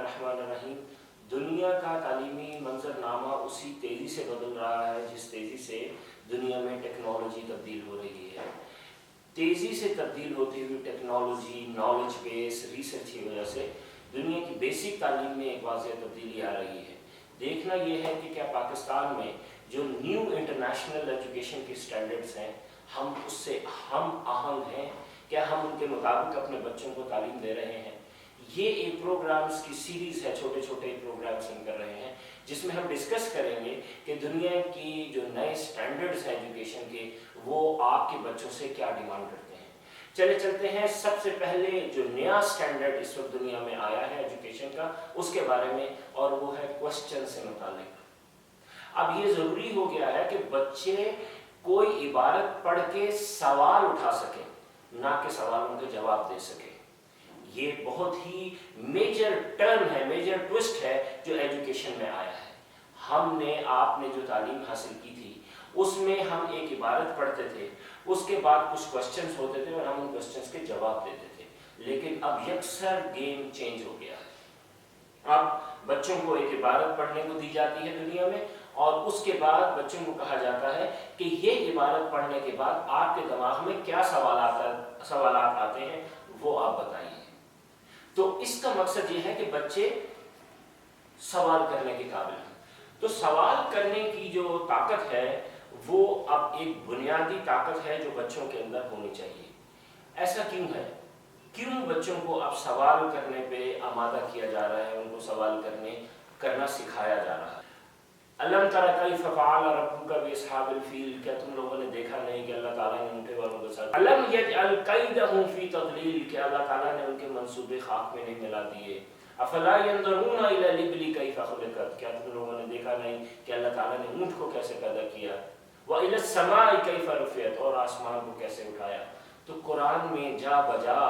बिस्मिल्लाहिर्रहमानिर्रहीम। दुनिया का तालीमी मंजरनामा उसी तेज़ी से बदल रहा है जिस तेज़ी से दुनिया में टेक्नोलॉजी तब्दील हो रही है। तेज़ी से तब्दील होती हुई टेक्नोलॉजी, नॉलेज बेस, रिसर्च की वजह से दुनिया की बेसिक तालीम में एक वाज़ेह तब्दीली आ रही है। देखना यह है कि क्या पाकिस्तान में जो न्यू इंटरनेशनल एजुकेशन के स्टैंडर्ड्स हैं, हम उससे हम आहंग हैं, क्या हम उनके मुताबिक अपने बच्चों को तालीम दे रहे हैं। ये एक प्रोग्राम्स की सीरीज़ है, छोटे छोटे प्रोग्राम्स हम कर रहे हैं जिसमें हम डिस्कस करेंगे कि दुनिया की जो नए स्टैंडर्ड्स हैं एजुकेशन के, वो आपके बच्चों से क्या डिमांड करते हैं। चले चलते हैं सबसे पहले जो नया स्टैंडर्ड इस वक्त दुनिया में आया है एजुकेशन का, उसके बारे में, और वो है क्वेश्चन से मुतालिक। अब ये ज़रूरी हो गया है कि बच्चे कोई इबारत पढ़ के सवाल उठा सकें, ना कि सवालों के जवाब दे सकें। ये बहुत ही मेजर टर्न है, मेजर ट्विस्ट है जो एजुकेशन में आया है। आपने जो तालीम हासिल की थी उसमें हम एक इबारत पढ़ते थे, उसके बाद कुछ क्वेश्चंस होते थे और हम उन क्वेश्चंस के जवाब देते थे। लेकिन अब यकसर गेम चेंज हो गया है। अब बच्चों को एक इबारत पढ़ने को दी जाती है दुनिया में, और उसके बाद बच्चों को कहा जाता है कि ये इबारत पढ़ने के बाद आपके दिमाग में क्या सवालात आते हैं वो आप बताइए। तो इसका मकसद ये है कि बच्चे सवाल करने के काबिल हैं। तो सवाल करने की जो ताकत है वो अब एक बुनियादी ताकत है जो बच्चों के अंदर होनी चाहिए। ऐसा क्यों है? क्यों बच्चों को अब सवाल करने पे आमादा किया जा रहा है, उनको सवाल करना सिखाया जा रहा है। अलम तरा कैफ़ फ़अल रब्बुका बिअस्हाबिल फ़ील, क्या तुम लोगों ने देखा नहीं कि अल्लाह ताला ने ऊँटे वालों के साथ, अलम यजअल कैदहुम फ़ी तज़लील, क्या अल्लाह ताला ने उनके मंसूबे खाक में नहीं मिला दिए। अफला यंज़ुरूना इला लिब्ली कैफ़ ख़ुलिक़त, क्या तुम लोगों ने देखा नहीं कि अल्लाह ताला ने ऊँट को कैसे पैदा किया। व इला समाई कैफ़ रुफ़िअत, और आसमान को कैसे उठाया। तो कुरान में जा बजा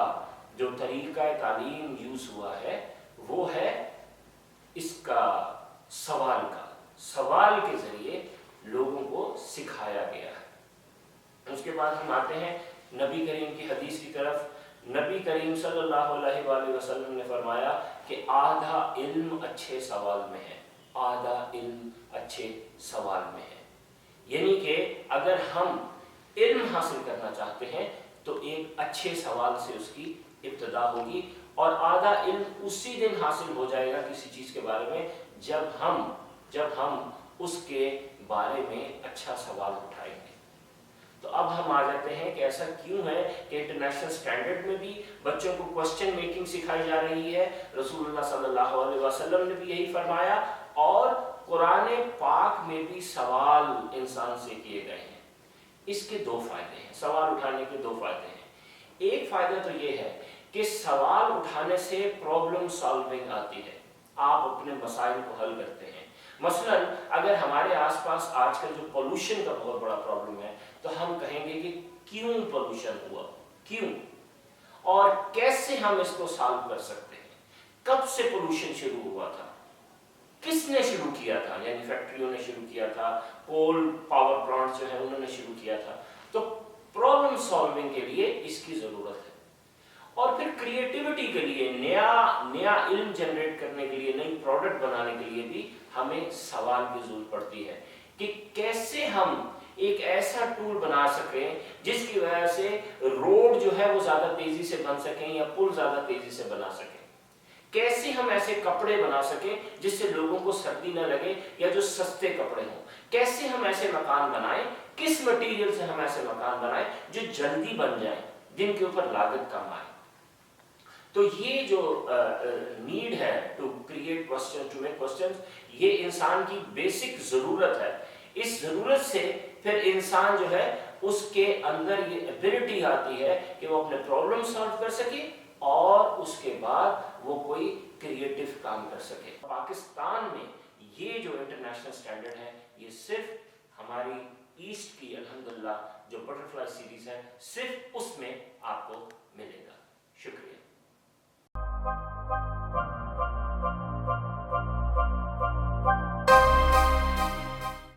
जो तरीक़ा तालीम यूज़ हुआ है वो है इसका सवाल के ज़रिए लोगों को सिखाया गया है। उसके बाद हम आते हैं नबी करीम की हदीस की तरफ। नबी करीम सल्लल्लाहु अलैहि वसल्लम ने फरमाया कि आधा इल्म अच्छे सवाल में है, आधा इल्म अच्छे सवाल में है। यानी कि अगर हम इल्म हासिल करना चाहते हैं तो एक अच्छे सवाल से उसकी इब्तिदा होगी, और आधा इल्म उसी दिन हासिल हो जाएगा किसी चीज़ के बारे में जब हम उसके बारे में अच्छा सवाल उठाएंगे। तो अब हम आ जाते हैं कि ऐसा क्यों है कि इंटरनेशनल स्टैंडर्ड में भी बच्चों को क्वेश्चन मेकिंग सिखाई जा रही है। रसूलुल्लाह सल्लल्लाहु अलैहि वसल्लम ने भी यही फरमाया, और कुरान पाक में भी सवाल इंसान से किए गए हैं। इसके दो फायदे हैं, सवाल उठाने के दो फायदे हैं। एक फायदा तो ये है कि सवाल उठाने से प्रॉब्लम सॉल्विंग आती है, आप अपने मसाइल को हल करते हैं। मसलन अगर हमारे आसपास आजकल जो पोल्यूशन का बहुत बड़ा प्रॉब्लम है, तो हम कहेंगे कि क्यों पोल्यूशन हुआ, क्यों, और कैसे हम इसको सॉल्व कर सकते हैं। कब से पोल्यूशन शुरू हुआ था, किसने शुरू किया था, यानी फैक्ट्रियों ने शुरू किया था, कोल पावर प्लांट्स जो है उन्होंने शुरू किया था। तो प्रॉब्लम सॉल्विंग के लिए इसकी ज़रूरत है। और फिर क्रिएटिविटी के लिए, नया इल्म जनरेट करने के लिए, नई प्रोडक्ट बनाने के लिए भी हमें सवाल की जरूरत पड़ती है कि कैसे हम एक ऐसा टूल बना सकें जिसकी वजह से रोड जो है वो ज़्यादा तेज़ी से बन सकें या पुल ज़्यादा तेज़ी से बना सकें। कैसे हम ऐसे कपड़े बना सकें जिससे लोगों को सर्दी न लगे, या जो सस्ते कपड़े हों। कैसे हम ऐसे मकान बनाएं, किस मटीरियल से हम ऐसे मकान बनाएं जो जल्दी बन जाएं, जिनके ऊपर लागत कम आए। तो ये जो नीड है to create question, to make question, ये इंसान की बेसिक ज़रूरत है। इस ज़रूरत से फिर इंसान जो है उसके अंदर ये एबिलिटी आती है कि वो अपने प्रॉब्लम सॉल्व कर सके और उसके बाद वो कोई क्रिएटिव काम कर सके। पाकिस्तान में ये जो इंटरनेशनल स्टैंडर्ड है, ये सिर्फ हमारी ईस्ट की अल्हम्दुलिल्लाह जो बटरफ्लाई सीरीज़ है, सिर्फ उसमें आपको